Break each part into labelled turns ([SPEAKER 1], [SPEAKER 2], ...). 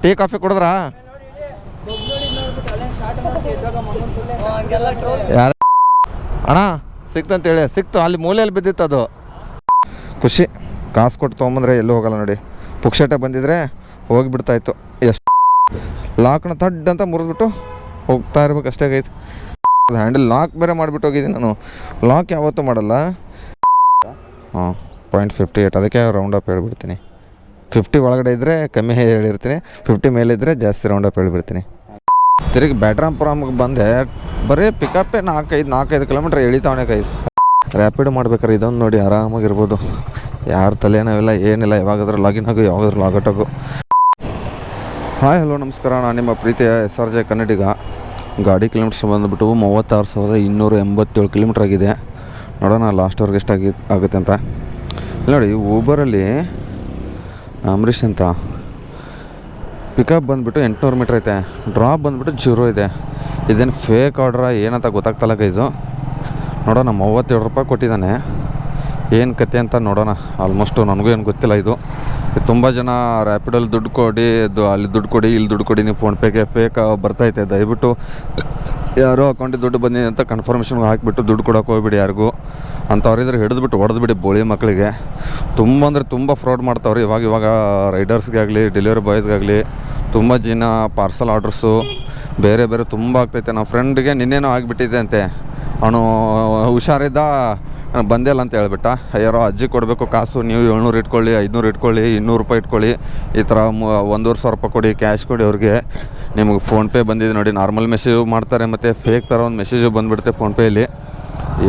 [SPEAKER 1] Tea coffee ಕುಡಿದ್ರಾ? ಯಾರು ಅಣ್ಣ ಸಿಕ್ತಂತೇಳಿ ಸಿಕ್ತು, ಅಲ್ಲಿ ಮೂಲೆಯಲ್ಲಿ ಬಿದ್ದಿತ್ತು ಅದು. ಖುಷಿ, ಕಾಸು ಕೊಟ್ಟು ತೊಗೊಂಬಂದ್ರೆ ಎಲ್ಲೂ ಹೋಗಲ್ಲ ನೋಡಿ. ಪುಕ್ಷಟೆ ಬಂದಿದ್ರೆ ಹೋಗಿಬಿಡ್ತಾಯಿತ್ತು. ಎಷ್ಟು ಲಾಕ್ನ ತಡ್ ಅಂತ ಮುರಿದ್ಬಿಟ್ಟು ಹೋಗ್ತಾ ಇರ್ಬೇಕು ಅಷ್ಟೇ ಗೈಸ್. ಹ್ಯಾಂಡಲ್ ಲಾಕ್ ಬೇರೆ ಮಾಡಿಬಿಟ್ಟು ಹೋಗಿದ್ದೀನಿ ನಾನು. ಲಾಕ್ ಯಾವತ್ತೂ ಮಾಡಲ್ಲ. ಹಾಂ 0.58, ಅದಕ್ಕೆ ರೌಂಡ್ ಅಪ್ ಹೇಳ್ಬಿಡ್ತೀನಿ. 50 ಒಳಗಡೆ ಇದ್ದರೆ ಕಮ್ಮಿ ಹೇಳಿರ್ತೀನಿ, 50 ಮೇಲೆ ಇದ್ದರೆ ಜಾಸ್ತಿ ರೌಂಡ್ ಅಪ್ ಹೇಳ್ಬಿಡ್ತೀನಿ. ತಿರುಗಿ ಬ್ಯಾಟ್ರಾಂಪುರಮ್ಗೆ ಬಂದೆ, ಬರೀ ಪಿಕಪ್ಪೇ 4-5 ಕಿಲೋಮೀಟ್ರ್ ಎಳಿತಾವಣೆ ಗೈಸ್. ರ್ಯಾಪಿಡ್ ಮಾಡ್ಬೇಕಾರೆ ಇದೊಂದು ನೋಡಿ ಆರಾಮಾಗಿರ್ಬೋದು. ಯಾರ ತಲೆನೋವಿಲ್ಲ ಏನಿಲ್ಲ. ಯಾವಾಗಾದ್ರೂ ಲಾಗಿನ್ ಆಗು, ಯಾವಾಗಾದ್ರೂ ಲಾಗೌಟ್ ಆಗು. ಹಾಯ್ ಹಲೋ ನಮಸ್ಕಾರ, ನಾನು ನಿಮ್ಮ ಪ್ರೀತಿಯ SRJ ಕನ್ನಡಿಗ. ಗಾಡಿ ಕಿಲೋಮೀಟರ್ಸ್ ಬಂದುಬಿಟ್ಟು 36,287 ಕಿಲೋಮೀಟ್ರ್ ಆಗಿದೆ. ನೋಡೋಣ ಲಾಸ್ಟ್ವರೆಗೆ ಆಗುತ್ತೆ ಅಂತ. ನೋಡಿ ಊಬರಲ್ಲಿ ಅಂಬರೀಷ್ ಅಂತ ಪಿಕಪ್ ಬಂದುಬಿಟ್ಟು 800 ಮೀಟ್ರ್ ಐತೆ, ಡ್ರಾಪ್ ಬಂದುಬಿಟ್ಟು 0 ಇದೆ. ಇದೇನು ಫೇಕ್ ಆರ್ಡ್ರಾ ಏನಂತ ಗೊತ್ತಾಗ್ತಲ್ಲ ಗೈಸು. ನೋಡೋಣ 37 ರೂಪಾಯಿ ಕೊಟ್ಟಿದ್ದಾನೆ. ಏನು ಕತೆ ಅಂತ ನೋಡೋಣ. ಆಲ್ಮೋಸ್ಟು ನನಗೂ ಏನು ಗೊತ್ತಿಲ್ಲ. ಇದು ತುಂಬ ಜನ ರ್ಯಾಪಿಡಲ್ಲಿ ದುಡ್ಡು ಕೊಡಿ, ಅಲ್ಲಿ ದುಡ್ಡು ಕೊಡಿ, ಇಲ್ಲಿ ದುಡ್ಡು ಕೊಡಿ, ನೀವು ಫೋನ್ಪೇಗೆ ಫೇಕ್ ಬರ್ತೈತೆ. ದಯವಿಟ್ಟು ಯಾರೋ ಅಕೌಂಟಿಗೆ ದುಡ್ಡು ಬಂದಿದೆ ಅಂತ ಕನ್ಫರ್ಮೇಷನ್ಗೆ ಹಾಕಿಬಿಟ್ಟು ದುಡ್ಡು ಕೊಡೋಕೆ ಹೋಗ್ಬಿಡಿ ಯಾರಿಗೂ. ಅಂಥವ್ರಿದ್ರೆ ಹಿಡಿದ್ಬಿಟ್ಟು ಹೊಡೆದ್ಬಿಡಿ ಬೋಳಿ ಮಕ್ಕಳಿಗೆ. ತುಂಬ ಅಂದರೆ ತುಂಬ ಫ್ರಾಡ್ ಮಾಡ್ತಾವ್ರಿ ಇವಾಗ ರೈಡರ್ಸ್ಗೆ ಆಗಲಿ, ಡೆಲಿವರಿ ಬಾಯ್ಸ್ಗಾಗಲಿ. ತುಂಬ ಜನ ಪಾರ್ಸಲ್ ಆರ್ಡ್ರಸ್ಸು ಬೇರೆ ಬೇರೆ ತುಂಬ ಆಗ್ತೈತೆ. ನಮ್ಮ ಫ್ರೆಂಡ್ಗೆ ನಿನ್ನೇನೋ ಆಗಿಬಿಟ್ಟಿದೆ ಅಂತೆ. ಅವನು ಹುಷಾರಿದ್ದ, ಬಂದೇ ಇಲ್ಲ ಅಂತ ಹೇಳ್ಬಿಟ್ಟ. ಯಾರೋ ಅಜ್ಜಿ ಕೊಡಬೇಕು ಕಾಸು, ನೀವು 700 ಇಟ್ಕೊಳ್ಳಿ, 500 ಇಟ್ಕೊಳ್ಳಿ, 200 ರೂಪಾಯಿ ಇಟ್ಕೊಳ್ಳಿ, ಈ ಥರ 1,500 ರೂಪಾಯಿ ಕೊಡಿ, ಕ್ಯಾಶ್ ಕೊಡಿ ಅವ್ರಿಗೆ, ನಿಮಗೆ ಫೋನ್ಪೇ ಬಂದಿದೆ ನೋಡಿ. ನಾರ್ಮಲ್ ಮೆಸೇಜು ಮಾಡ್ತಾರೆ, ಮತ್ತು ಫೇಕ್ ಥರ ಒಂದು ಮೆಸೇಜು ಬಂದುಬಿಡುತ್ತೆ ಫೋನ್ಪೇಯಲ್ಲಿ.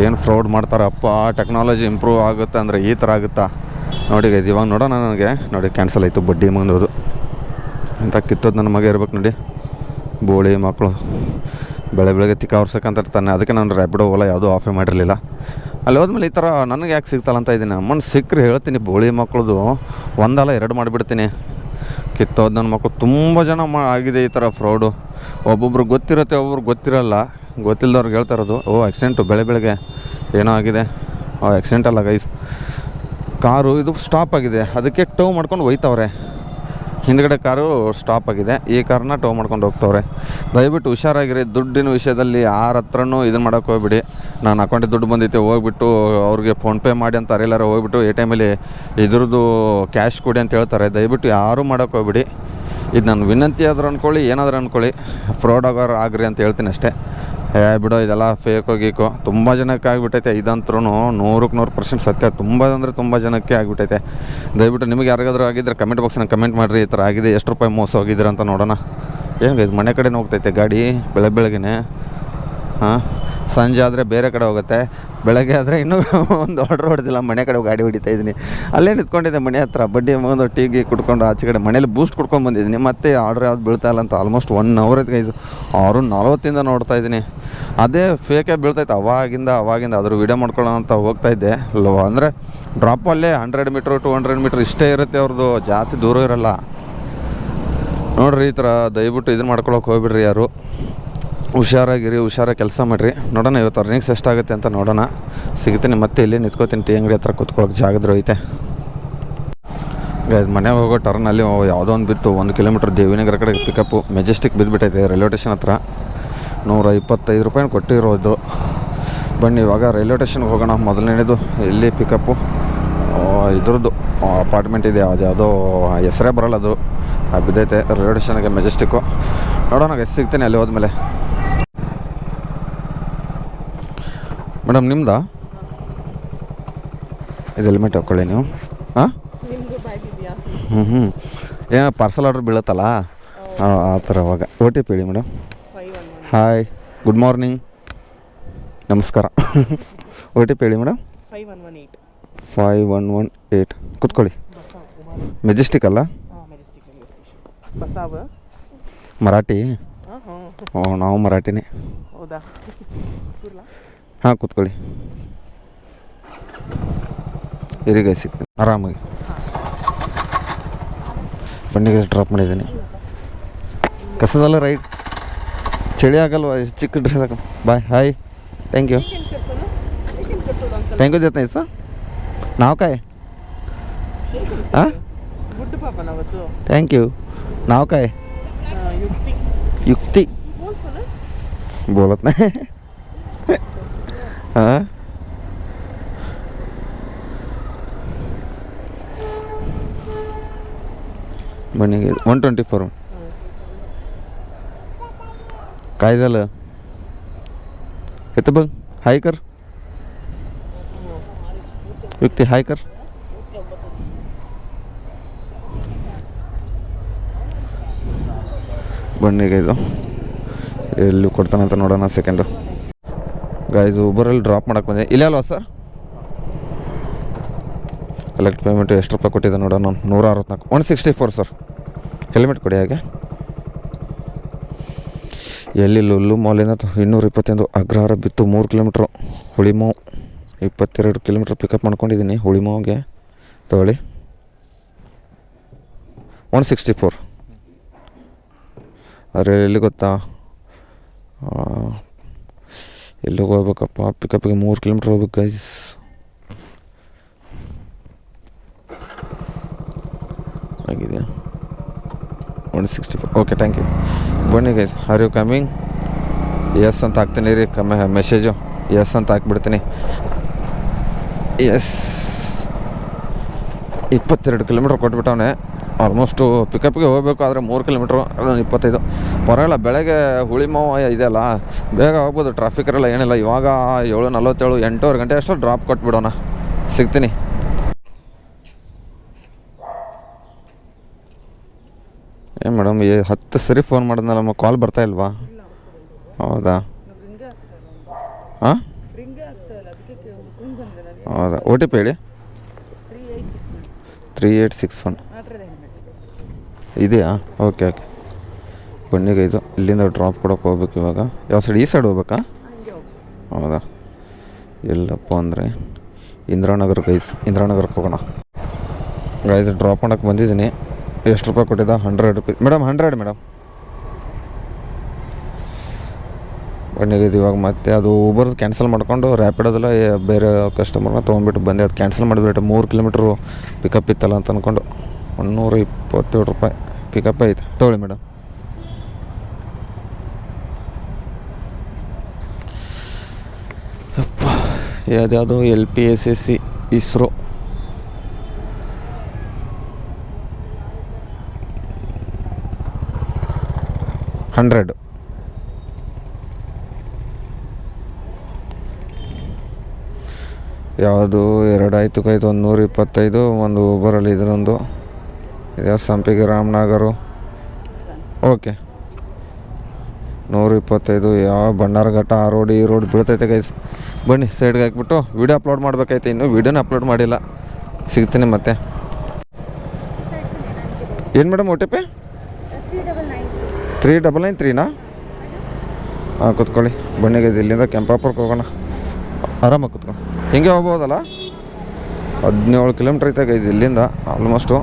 [SPEAKER 1] ಏನು ಫ್ರಾಡ್ ಮಾಡ್ತಾರಪ್ಪ. ಟೆಕ್ನಾಲಜಿ ಇಂಪ್ರೂವ್ ಆಗುತ್ತೆ ಅಂದರೆ ಈ ಥರ ಆಗುತ್ತಾ ನೋಡಿ ಗೈಸ್. ಇವಾಗ ನೋಡೋಣ. ನನಗೆ ನೋಡಿ ಕ್ಯಾನ್ಸಲ್ ಆಯಿತು, ಬಡ್ಡಿ ಮುಂದೋದು ಅಂತ ಕಿತ್ತೋದು ನನ್ನ ಮಗ ಇರ್ಬೇಕು ನೋಡಿ. ಬೋಳಿ ಮಕ್ಕಳು ಬೆಳಗ್ಗೆ ತಿಕ್ಕ ಅವ್ರ್ಸಕ್ಕಂತ ಇರ್ತಾನೆ. ಅದಕ್ಕೆ ನಾನು ರ್ಯಾಪಿಡೋ ಓಲಾ ಯಾವುದೂ ಆಫೇ ಮಾಡಿರಲಿಲ್ಲ. ಅಲ್ಲಿ ಹೋದ್ಮೇಲೆ ಈ ಥರ ನನಗೆ ಯಾಕೆ ಸಿಗ್ತಲ್ಲ ಅಂತ ಇದ್ದೀನಿ. ಅಮ್ಮನ ಸಿಕ್ಕರೆ ಹೇಳ್ತೀನಿ, ಬೋಳಿ ಮಕ್ಕಳದು ಒಂದಲ್ಲ 2 ಮಾಡಿಬಿಡ್ತೀನಿ. ಕಿತ್ತೋದು ನನ್ನ ಮಕ್ಕಳು ತುಂಬ ಜನ ಆಗಿದೆ ಈ ಥರ ಫ್ರಾಡು. ಒಬ್ಬೊಬ್ರು ಗೊತ್ತಿರುತ್ತೆ, ಒಬ್ಬೊಬ್ರು ಗೊತ್ತಿರಲ್ಲ. ಗೊತ್ತಿಲ್ಲದವ್ರಿಗೆ ಹೇಳ್ತಾ ಇರೋದು, ಆಕ್ಸಿಡೆಂಟು ಬೆಳಗ್ಗೆ ಏನೋ ಆಗಿದೆ. ಆಕ್ಸಿಡೆಂಟ್ ಅಲ್ಲ ಗೈಸ್, ಕಾರು ಇದು ಸ್ಟಾಪ್ ಆಗಿದೆ, ಅದಕ್ಕೆ ಟೋ ಮಾಡ್ಕೊಂಡು ಹೋಯ್ತವ್ರೆ. ಹಿಂದ್ಗಡೆ ಕಾರು ಸ್ಟಾಪ್ ಆಗಿದೆ, ಈ ಕಾರನ್ನ ಟೋ ಮಾಡ್ಕೊಂಡು ಹೋಗ್ತವ್ರೆ. ದಯವಿಟ್ಟು ಹುಷಾರಾಗಿರಿ. ದುಡ್ಡಿನ ವಿಷಯದಲ್ಲಿ ಯಾರ ಹತ್ರನೂ ಇದನ್ನು ಮಾಡೋಕ್ಕೆ ಹೋಗ್ಬಿಡಿ. ನಾನು ಅಕೌಂಟಿಗೆ ದುಡ್ಡು ಬಂದೈತೆ ಹೋಗ್ಬಿಟ್ಟು ಅವ್ರಿಗೆ ಫೋನ್ಪೇ ಮಾಡಿ ಅಂತ ಎಲ್ಲರೂ ಹೋಗ್ಬಿಟ್ಟು ATMಲ್ಲಿ ಇದ್ರದ್ದು ಕ್ಯಾಶ್ ಕೊಡಿ ಅಂತ ಹೇಳ್ತಾರೆ. ದಯವಿಟ್ಟು ಯಾರೂ ಮಾಡೋಕ್ಕೆ ಹೋಗ್ಬಿಡಿ. ಇದು ನನ್ನ ವಿನಂತಿ ಆದರೂ ಅಂದ್ಕೊಳ್ಳಿ, ಏನಾದರೂ ಅಂದ್ಕೊಳ್ಳಿ, ಫ್ರಾಡ್ ಆಗೋರು ಆಗ್ರಿ ಅಂತ ಹೇಳ್ತೀನಿ ಅಷ್ಟೇ. ಬಿಡೋ ಇದೆಲ್ಲ ಫೇಕೋ ಗೀಕೋ ತುಂಬ ಜನಕ್ಕೆ ಆಗಿಬಿಟ್ಟೈತೆ. ಇದಂತರೂ 100% ಸತ್ಯ. ತುಂಬ ಅಂದರೆ ತುಂಬ ಜನಕ್ಕೆ ಆಗಿಬಿಟ್ಟೈತೆ. ದಯವಿಟ್ಟು ನಿಮಗೆ ಯಾರಿಗಾದ್ರೂ ಆಗಿದ್ದರೆ ಕಮೆಂಟ್ ಬಾಕ್ಸ್ನಾಗ ಕಮೆಂಟ್ ಮಾಡಿರಿ, ಈ ಥರ ಆಗಿದೆ, ಎಷ್ಟು ರೂಪಾಯಿ ಮೋಸ ಹೋಗಿದ್ದೀರ ಅಂತ ನೋಡೋಣ. ಏನು ಇದು ಮನೆ ಕಡೆನೇ ಹೋಗ್ತೈತೆ ಗಾಡಿ ಬೆಳಗ್ಗೆನೇ. ಹಾಂ, ಸಂಜೆ ಆದರೆ ಬೇರೆ ಕಡೆ ಹೋಗುತ್ತೆ, ಬೆಳಗ್ಗೆ ಆದರೆ ಇನ್ನೂ ಒಂದು ಆರ್ಡ್ರ್ ಹೊಡೆದಿಲ್ಲ, ಮನೆ ಕಡೆ ಗಾಡಿ ಹೊಡಿತಾಯಿದ್ದೀನಿ. ಅಲ್ಲೇ ನಿಂತ್ಕೊಂಡಿದ್ದೆ ಮನೆ ಹತ್ರ, ಬಡ್ಡಿ ಮಗಂದು ಟೀಗೆ ಕುಡ್ಕೊಂಡು ಆಚೆ ಕಡೆ ಮನೇಲಿ ಬೂಸ್ಟ್ ಕುಡ್ಕೊಂಡು ಬಂದಿದ್ದೀನಿ. ಮತ್ತೆ ಆರ್ಡ್ರ್ ಯಾವ್ದು ಬೀಳ್ತಾಯಿಲ್ಲ ಅಂತ ಆಲ್ಮೋಸ್ಟ್ 1 ಅವರ್ ಐತೆ ಗೈಸ್. 6:40 ನೋಡ್ತಾಯಿದ್ದೀನಿ, ಅದೇ ಫೇಕೇ ಬೀಳ್ತೈತೆ ಅವಾಗಿಂದ. ಅದ್ರ ವೀಡಿಯೋ ಮಾಡ್ಕೊಳ್ಳೋಣ ಅಂತ ಹೋಗ್ತಾಯಿದ್ದೆ. ಅಂದರೆ ಡ್ರಾಪಲ್ಲೇ 100 ಮೀಟ್ರ್ 200 ಮೀಟ್ರ್ ಇಷ್ಟೇ ಇರುತ್ತೆ ಅವ್ರದ್ದು, ಜಾಸ್ತಿ ದೂರ ಇರೋಲ್ಲ. ನೋಡಿರಿ ಈ ಥರ ದಯವಿಟ್ಟು ಇದನ್ನು ಮಾಡ್ಕೊಳಕ್ಕೆ ಹೋಗ್ಬಿಡ್ರಿ ಯಾರು. ಹುಷಾರಾಗಿರಿ, ಹುಷಾರಾಗಿ ಕೆಲಸ ಮಾಡಿರಿ. ನೋಡೋಣ ಇವತ್ತು ಅರ್ನಿಂಗ್ಸ್ ಎಷ್ಟಾಗುತ್ತೆ ಅಂತ ನೋಡೋಣ. ಸಿಗ್ತೀನಿ ಮತ್ತೆ ಇಲ್ಲಿ ನಿಂತ್ಕೋತೀನಿ, ಟೀ ಅಂಗಡಿ ಹತ್ರ ಕೂತ್ಕೊಳ್ಳೋಕೆ ಜಾಗದ್ರು ಐತೆ ಗೈಸ್. ಮನೆಗೆ ಹೋಗೋ ಟರ್ನಲ್ಲಿ ಯಾವುದೋ ಒಂದು ಬಿತ್ತು, 1 ಕಿಲೋಮೀಟ್ರ್ ದೇವಿನಗರ ಕಡೆ ಪಿಕಪ್ಪು ಮೆಜೆಸ್ಟಿಕ್ ಬಿದ್ದುಬಿಟ್ಟೈತೆ ರೈಲ್ವೆ ಸ್ಟೇಷನ್ ಹತ್ರ. 125 ರೂಪಾಯಿ ಕೊಟ್ಟಿರೋದು. ಬನ್ನಿ ಇವಾಗ ರೈಲ್ವೆ ಸ್ಟೇಷನ್ಗೆ ಹೋಗೋಣ. ಮೊದಲನೇದು ಇಲ್ಲಿ ಪಿಕಪ್ಪು ಇದ್ರದ್ದು ಅಪಾರ್ಟ್ಮೆಂಟ್ ಇದೆ, ಅದು ಯಾವುದೋ ಹೆಸರೇ ಬರೋಲ್ಲ, ಅದು ಬಿದ್ದೈತೆ ರೈಲ್ವೆ ಸ್ಟೇಷನ್ಗೆ ಮೆಜೆಸ್ಟಿಕ್ಕು. ನೋಡೋಣ ಎಷ್ಟು ಸಿಗ್ತೀನಿ ಅಲ್ಲಿ ಹೋದ್ಮೇಲೆ. ಮೇಡಮ್ ನಿಮ್ದಾ ಇದು ಹೆಲ್ಮೆಟ್ ಹಾಕ್ಕೊಳ್ಳಿ ನೀವು. ಹಾಂ ಏನೋ ಪಾರ್ಸಲ್ ಆರ್ಡ್ರ್ ಬೀಳುತ್ತಲ್ಲ ಆ ಥರ. ಅವಾಗ OTP ಹೇಳಿ ಮೇಡಮ್. ಹಾಯ್, ಗುಡ್ ಮಾರ್ನಿಂಗ್, ನಮಸ್ಕಾರ. OTP ಹೇಳಿ ಮೇಡಮ್. 5118. ಕೂತ್ಕೊಳ್ಳಿ. ಮೆಜೆಸ್ಟಿಕ್ ಅಲ್ಲ, ಮರಾಠಿ? ನಾವು ಮರಾಠಿನೇ. ಹಾಂ ಕೂತ್ಕೊಳ್ಳಿ. ಇರಿಗೈ ಸಿಗ್ತೀನಿ ಆರಾಮಾಗಿ. ಬಂಡಿಗೆ ಡ್ರಾಪ್ ಮಾಡಿದ್ದೀನಿ. ಕಸದಲ್ಲ ರೈಟ್, ಚಳಿ ಆಗಲ್ವ, ಚಿಕ್ಕ ಡ್ರೆಸ್ ಹಾಕ. ಬಾಯ್, ಹಾಯ್, ಥ್ಯಾಂಕ್ ಯು देत नाही सर. नाव काय? हां, थँक्यू. नाव काय? युक्ति बोलत नाही हां बने 124 काय झालं इथं बघ हाय कर युक्ती हाय कर ಬನ್ನಿಗೆ ಇದು ಎಲ್ಲಿ ಕೊಡ್ತಾನಂತ ನೋಡೋಣ ಸೆಕೆಂಡು ಗಾಯ್ದು ಊಬರಲ್ಲಿ ಡ್ರಾಪ್ ಮಾಡೋಕೆ ಬಂದೆ ಇಲ್ಲ ಅಲ್ವಾ ಸರ್ ಕಲೆಕ್ಟ್ ಪೇಮೆಂಟು ಎಷ್ಟು ರೂಪಾಯಿ ಕೊಟ್ಟಿದ್ದೆ ನೋಡೋಣ 164 164 ಸರ್ ಹೆಲ್ಮೆಟ್ ಕೊಡಿ ಹಾಗೆ ಎಲ್ಲಿ ಲುಲ್ಲು ಮಾಲಿಂದ 221 ಅಗ್ರಹಾರ ಬಿತ್ತು 3 ಕಿಲೋಮೀಟ್ರು ಹುಳಿಮಾವು 22 ಕಿಲೋಮೀಟ್ರ್ ಪಿಕಪ್ ಮಾಡ್ಕೊಂಡಿದ್ದೀನಿ ಹುಳಿಮಾವಿಗೆ ತಗೊಳ್ಳಿ 164 ಆದರೆ ಎಲ್ಲಿ ಗೊತ್ತಾ ಎಲ್ಲಿಗೆ ಹೋಗ್ಬೇಕಪ್ಪ ಪಿಕಪ್ಪಿಗೆ 3 ಕಿಲೋಮೀಟ್ರ್ ಹೋಗ್ಬೇಕು ಗೈಸ್ ಆಗಿದೆಯಾ 164 ಓಕೆ ಥ್ಯಾಂಕ್ ಯು ಬನ್ನಿ guys are you coming yes ಅಂತ ಹಾಕ್ತೀನಿ ರೀ ಮೆಸೇಜು ಎಸ್ ಅಂತ ಹಾಕ್ಬಿಡ್ತೀನಿ ಎಸ್ 22 ಕಿಲೋಮೀಟ್ರ್ ಕೊಟ್ಬಿಟ್ಟವನೆ ಆಲ್ಮೋಸ್ಟು ಪಿಕಪ್ಗೆ ಹೋಗಬೇಕು ಆದರೆ 3 ಕಿಲೋಮೀಟ್ರು ಅದನ್ನು 25 ಪರವಾಗಿಲ್ಲ ಬೆಳಗ್ಗೆ ಹುಳಿಮಾವು ಇದೆಯಲ್ಲ ಬೇಗ ಹೋಗ್ಬೋದು ಟ್ರಾಫಿಕ್ ಇರಲ್ಲ ಏನಿಲ್ಲ ಇವಾಗ 7:47 8:00 ಗಂಟೆ ಅಷ್ಟು ಡ್ರಾಪ್ ಕೊಟ್ಬಿಡೋಣ ಸಿಗ್ತೀನಿ ಏನು ಮೇಡಮ್ 10 ಸರಿ ಫೋನ್ ಮಾಡಿದ್ನಲ್ಲ ನಮ್ಮ ಕಾಲ್ ಬರ್ತಾ ಇಲ್ವಾ ಹೌದಾ ಹಾಂ ಹೌದಾ ಓ ಟಿ ಪಿ ಹೇಳಿ 3861 ಇದೆಯಾ ಓಕೆ ಓಕೆ ಬನ್ನಿಗೆ ಇದು ಇಲ್ಲಿಂದ ಡ್ರಾಪ್ ಕೊಡೋಕೆ ಹೋಗ್ಬೇಕು ಇವಾಗ ಯಾವ ಸೈಡ್ ಈ ಸೈಡ್ ಹೋಗ್ಬೇಕಾ ಹೌದಾ ಎಲ್ಲಪ್ಪ ಅಂದರೆ ಇಂದಿರಾನಗರ ಗೈಸ್ ಇಂದಿರಾನಗರಕ್ಕೆ ಹೋಗೋಣ ಗೈಸ್ ಡ್ರಾಪ್ ಮಾಡೋಕ್ಕೆ ಬಂದಿದ್ದೀನಿ ಎಷ್ಟು ರೂಪಾಯಿ ಕೊಟ್ಟಿದ್ದ 100 ರೂಪೀಸ್ ಮೇಡಮ್ 100 ಮೇಡಮ್ ಬನ್ನಿಗೆ ಇದು ಇವಾಗ ಮತ್ತೆ ಅದು ಊಬರ್ದು ಕ್ಯಾನ್ಸಲ್ ಮಾಡ್ಕೊಂಡು ರ್ಯಾಪಿಡೋದೆಲ್ಲ ಬೇರೆ ಕಸ್ಟಮರ್ನ ತೊಗೊಂಡ್ಬಿಟ್ಟು ಬಂದೆ ಅದು ಕ್ಯಾನ್ಸಲ್ ಮಾಡಿಬಿಟ್ಟು 3 ಕಿಲೋಮೀಟ್ರು ಪಿಕಪ್ ಇತ್ತಲ್ಲ ಅಂತ ಅಂದ್ಕೊಂಡು 127 ರೂಪಾಯಿ ಪಿಕಪ್ ಐತೆ ತೊಗೊಳ್ಳಿ ಮೇಡಮ್ ಅಪ್ಪ ಯಾವುದ್ಯಾವುದು LPSSC ಇಸ್ರೋ $100 ಯಾವುದು 2 ಆಯಿತು ಕೈದು 125 ಒಂದು ಊಬರಲ್ಲಿ ಇದರೊಂದು ಇದು ಸಂಪಿಗೆ ರಾಮನಗರ ಓಕೆ 125 ಯಾವ ಬಣ್ಣಾರಘಟ್ಟ ಆ ರೋಡ್ ಈ ರೋಡ್ ಬೀಳ್ತೈತೆ ಗೈಸ್ ಬನ್ನಿ ಸೈಡ್ಗೆ ಹಾಕ್ಬಿಟ್ಟು ವೀಡಿಯೋ ಅಪ್ಲೋಡ್ ಮಾಡಬೇಕೈತೆ ಇನ್ನೂ ವೀಡಿಯೋನ ಅಪ್ಲೋಡ್ ಮಾಡಿಲ್ಲ ಸಿಗ್ತೀನಿ ಮತ್ತೆ ಏನು ಮೇಡಮ್ ಓ ಟಿ ಪಿ 3993ನಾ ಹಾಂ ಕೂತ್ಕೊಳ್ಳಿ ಬನ್ನಿ ಗೈಸ್ ಇಲ್ಲಿಂದ ಕೆಂಪಾಪುರಕ್ಕೆ ಹೋಗೋಣ ಆರಾಮಾಗಿ ಕೂತ್ಕೊಂಡು ಹಿಂಗೆ ಹೋಗ್ಬೋದಲ್ಲ 17 ಕಿಲೋಮೀಟ್ರ್ ಐತೆ ಗೈಸ್ ಇಲ್ಲಿಂದ ಆಲ್ಮೋಸ್ಟು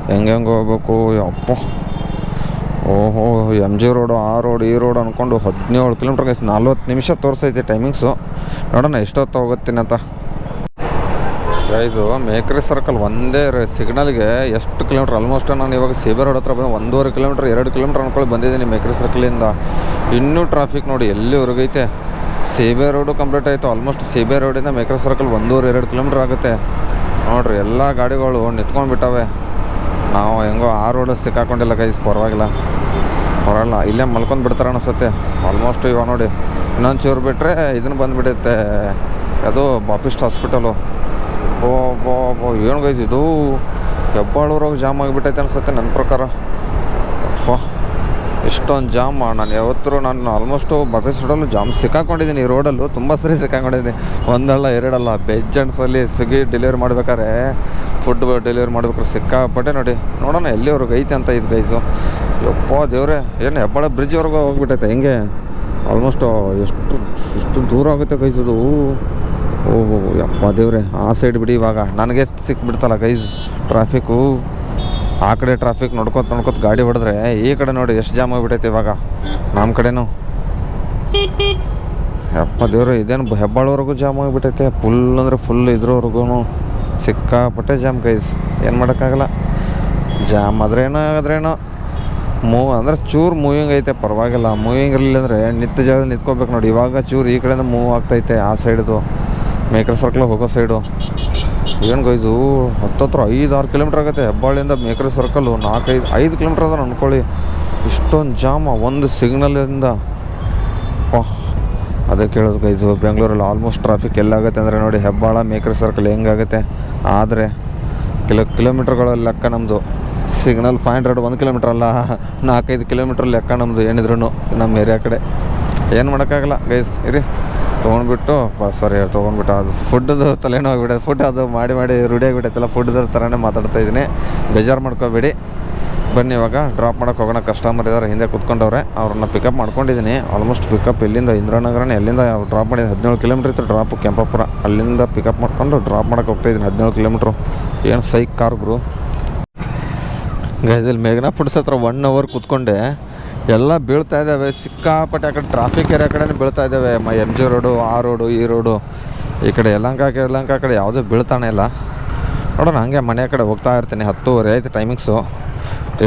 [SPEAKER 1] ಹೆಂಗೆ ಹೋಗ್ಬೇಕು ಅಪ್ಪ ಓಹೋ MG ರೋಡು ಆ ರೋಡ್ ಈ ರೋಡ್ ಅಂದ್ಕೊಂಡು 17 ಕಿಲೋಮೀಟ್ರ್ ಗೈಸ್ 40 ನಿಮಿಷ ತೋರಿಸ್ತೈತೆ ಟೈಮಿಂಗ್ಸು ನೋಡೋಣ ಎಷ್ಟೊತ್ತು ಹೋಗುತ್ತೀನಿ ಅಂತ ಇದು ಮೇಕ್ರಿ ಸರ್ಕಲ್ ಒಂದೇ ಸಿಗ್ನಲ್ಗೆ ಎಷ್ಟು ಕಿಲೋಮೀಟ್ರ್ ಆಲ್ಮೋಸ್ಟ್ ನಾನು ಇವಾಗ ಸೇಬೆ ರೋಡ್ ಹತ್ರ ಬಂದು 1.5 ಕಿಲೋಮೀಟ್ರ್ 2 ಕಿಲೋಮೀಟ್ರ್ ಅಂದ್ಕೊಂಡು ಬಂದಿದ್ದೀನಿ ಮೇಕ್ರಿ ಸರ್ಕಲಿಂದ ಇನ್ನೂ ಟ್ರಾಫಿಕ್ ನೋಡಿ ಎಲ್ಲಿ ಹೊರಗೈತೆ ಸೇಬೆ ರೋಡು ಕಂಪ್ಲೀಟ್ ಆಯಿತು ಆಲ್ಮೋಸ್ಟ್ ಸೇಬೆ ರೋಡಿಂದ ಮೇಕ್ರಿ ಸರ್ಕಲ್ 1.5-2 ಕಿಲೋಮೀಟ್ರ್ ಆಗುತ್ತೆ ನೋಡಿರಿ ಎಲ್ಲ ಗಾಡಿಗಳು ನಿಂತ್ಕೊಂಡ್ಬಿಟ್ಟವೆ ನಾವು ಹೆಂಗೋ ಆ ರೋಡಲ್ಲಿ ಸಿಕ್ಕಾಕೊಂಡಿಲ್ಲ ಗೈಸ್ ಪರವಾಗಿಲ್ಲ ಇಲ್ಲೇ ಮಲ್ಕೊಂಡು ಬಿಡ್ತಾರೆ ಅನಿಸುತ್ತೆ ಆಲ್ಮೋಸ್ಟ್ ಇವಾಗ ನೋಡಿ ಇನ್ನೊಂದು ಚೂರು ಬಿಟ್ಟರೆ ಇದನ್ನು ಬಂದುಬಿಡುತ್ತೆ ಅದು ಬಾಪಿಸ್ಟ್ ಹಾಸ್ಪಿಟಲು ಏನು ಗೈಸ್ ಇದು ಹೆಬ್ಬಾಳೂರಾಗ ಜಾಮ್ ಆಗಿಬಿಟ್ಟೈತೆ ಅನಿಸುತ್ತೆ ನನ್ನ ಪ್ರಕಾರ ಅಪ್ಪ ಇಷ್ಟೊಂದು ಜಾಮ್ ನಾನು ಯಾವತ್ತೂ ನಾನು ಆಲ್ಮೋಸ್ಟು ಬಾಪಿಸ್ಟ್ ರೋಡಲ್ಲೂ ಜಾಮ್ ಸಿಕ್ಕಾಕೊಂಡಿದ್ದೀನಿ ಈ ರೋಡಲ್ಲೂ ತುಂಬ ಸರಿ ಸಿಕ್ಕಾಕೊಂಡಿದ್ದೀನಿ ಒಂದಲ್ಲ ಎರಡಲ್ಲ ಬೆಜ್ಜನ್ಸಲ್ಲಿ ಸ್ವಿಗ್ಗಿ ಡೆಲಿವರಿ ಮಾಡ್ಬೇಕಾದ್ರೆ ಫುಡ್ ಡೆಲಿವರಿ ಮಾಡ್ಬೇಕಾದ್ರೆ ಸಿಕ್ಕಾಪಟ್ಟೆ ನೋಡಿ ನೋಡೋಣ ಎಲ್ಲಿವರೆಗೆ ಐತೆ ಅಂತ ಇದು ಗೈಸು ಯಪ್ಪ ದೇವ್ರೆ ಏನು ಹೆಬ್ಬಾಳ ಬ್ರಿಡ್ಜ್ವರೆಗೂ ಹೋಗ್ಬಿಟ್ಟೈತೆ ಹೆಂಗೆ ಆಲ್ಮೋಸ್ಟು ಎಷ್ಟು ದೂರ ಆಗುತ್ತೆ ಗೈಸದು ಓಹೋ ಯಪ್ಪ ದೇವ್ರೆ ಆ ಸೈಡ್ ಬಿಡಿ ಇವಾಗ ನನಗೆ ಸಿಕ್ಬಿಡ್ತಲ್ಲ ಗೈಸ್ ಟ್ರಾಫಿಕ್ಕು ಆ ಕಡೆ ಟ್ರಾಫಿಕ್ ನೋಡ್ಕೊತ ಗಾಡಿ ಹೊಡೆದ್ರೆ ಈ ಕಡೆ ನೋಡಿ ಎಷ್ಟು ಜಾಮ್ ಆಗಿಬಿಟ್ಟೈತೆ ಇವಾಗ ನಮ್ಮ ಕಡೆನೂ ಯಪ್ಪ ದೇವ್ರೆ ಇದೇನು ಹೆಬ್ಬಾಳವರೆಗೂ ಜಾಮ್ ಆಗಿಬಿಟ್ಟೈತೆ ಫುಲ್ ಅಂದರೆ ಫುಲ್ ಇದ್ರವರೆಗೂ ಸಿಕ್ಕಾಪಟ್ಟೆ ಜಾಮ್ ಗೈಸ್ ಏನು ಮಾಡೋಕ್ಕಾಗಲ್ಲ ಜಾಮ್ ಆದ್ರೇನೋ ಅಂದರೆ ಚೂರು ಮೂವಿಂಗ್ ಐತೆ, ಪರವಾಗಿಲ್ಲ. ಮೂವಿಂಗ್ ಇರಲಿಲ್ಲ ಅಂದರೆ ನಿಂತ ಜಾಗ ನಿಂತ್ಕೋಬೇಕು ನೋಡಿ. ಇವಾಗ ಚೂರು ಈ ಕಡೆಯಿಂದ ಮೂವ್ ಆಗ್ತೈತೆ, ಆ ಸೈಡ್ದು ಮೇಕರ್ ಸರ್ಕಲ್ ಹೋಗೋ ಸೈಡು. ಏನು ಗೈಸು, ಹತ್ತತ್ರ 5-6 ಕಿಲೋಮೀಟ್ರ್ ಆಗುತ್ತೆ ಹೆಬ್ಬಾಳಿಂದ ಮೇಕರ್ ಸರ್ಕಲ್ಲು. 4-5 ಕಿಲೋಮೀಟ್ರ್ ಅದ ಅಂದ್ಕೊಳ್ಳಿ. ಇಷ್ಟೊಂದು ಜಾಮ ಒಂದು ಸಿಗ್ನಲಿಂದ. ಅದೇ ಕೇಳೋದು ಗೈಸು, ಬೆಂಗಳೂರಲ್ಲಿ ಆಲ್ಮೋಸ್ಟ್ ಟ್ರಾಫಿಕ್ ಎಲ್ಲಾಗುತ್ತೆ ಅಂದರೆ ನೋಡಿ ಹೆಬ್ಬಾಳ ಮೇಕರ್ ಸರ್ಕಲ್ ಹೆಂಗಾಗುತ್ತೆ. ಆದರೆ ಕಿಲೋಮೀಟ್ರ್ಗಳ ಲೆಕ್ಕ ನಮ್ಮದು. ಸಿಗ್ನಲ್ 500 1 ಕಿಲೋಮೀಟ್ರ್ ಅಲ್ಲ, 4-5 ಕಿಲೋಮೀಟ್ರ್ ಲೆಕ್ಕ ನಮ್ಮದು ಏನಿದ್ರು ನಮ್ಮ ಏರಿಯಾ ಕಡೆ. ಏನು ಮಾಡೋಕ್ಕಾಗಲ್ಲ ಗೈಸ್. ಇರಿ ತೊಗೊಂಡ್ಬಿಟ್ಟು ತೊಗೊಂಡ್ಬಿಟ್ಟು ಅದು ಫುಡ್ದು ತಲೆನೋಗಿಬಿಟ್ಟೆ. ಫುಡ್ ಅದು ಮಾಡಿ ರೂಢಿಯಾಗಿಬಿಟ್ಟೈತಲ್ಲ, ಫುಡ್ದು ಥರನೇ ಮಾತಾಡ್ತಾಯಿದ್ದೀನಿ, ಬೇಜಾರು ಮಾಡ್ಕೋಬೇಡಿ. ಬನ್ನಿ ಇವಾಗ ಡ್ರಾಪ್ ಮಾಡೋಕೆ ಹೋಗೋಣ. ಕಸ್ಟಮರ್ ಇದ್ದಾರೆ ಹಿಂದೆ ಕೂತ್ಕೊಂಡವ್ರೆ, ಅವ್ರನ್ನ ಪಿಕಪ್ ಮಾಡ್ಕೊಂಡಿದ್ದೀನಿ. ಆಲ್ಮೋಸ್ಟ್ ಪಿಕಪ್ ಇಲ್ಲಿಂದ ಇಂದಿರಾನಗರನೇ, ಎಲ್ಲಿಂದ ಡ್ರಾಪ್ ಮಾಡಿದ್ದೀನಿ 17 ಕಿಲೋಮೀಟ್ರ್ ಇತ್ತು ಡ್ರಾಪು ಕೆಂಪಾಪುರ. ಅಲ್ಲಿಂದ ಪಿಕಪ್ ಮಾಡ್ಕೊಂಡು ಡ್ರಾಪ್ ಮಾಡೋಕೆ ಹೋಗ್ತಾಯಿದ್ದೀನಿ 17 ಕಿಲೋಮೀಟ್ರು. ಏನು ಸೈಕ್ ಕಾರ್ ಗುರು. ಗೈದಲ್ಲಿ ಮೇಘನಾ ಫುಡ್ಸ್ ಹತ್ರ 1 ಅವರ್ ಕೂತ್ಕೊಂಡೆ. ಎಲ್ಲ ಬೀಳ್ತಾ ಇದ್ದಾವೆ ಸಿಕ್ಕಾಪಟ್ಟೆ. ಆ ಕಡೆ ಟ್ರಾಫಿಕ್ ಏರಿಯಾ ಕಡೆನೇ ಬೀಳ್ತಾ ಇದ್ದಾವೆ. MG ರೋಡು, ಆ ರೋಡು, ಈ ರೋಡು, ಈ ಕಡೆ ಯಲಹಂಕ ಕಡೆ ಯಾವುದೂ ಬೀಳ್ತಾನೆ ಇಲ್ಲ. ನೋಡೋಣ, ಹಂಗೆ ಮನೆ ಕಡೆ ಹೋಗ್ತಾ ಇರ್ತೀನಿ. 10:30 ಆಯ್ತು ಟೈಮಿಂಗ್ಸು.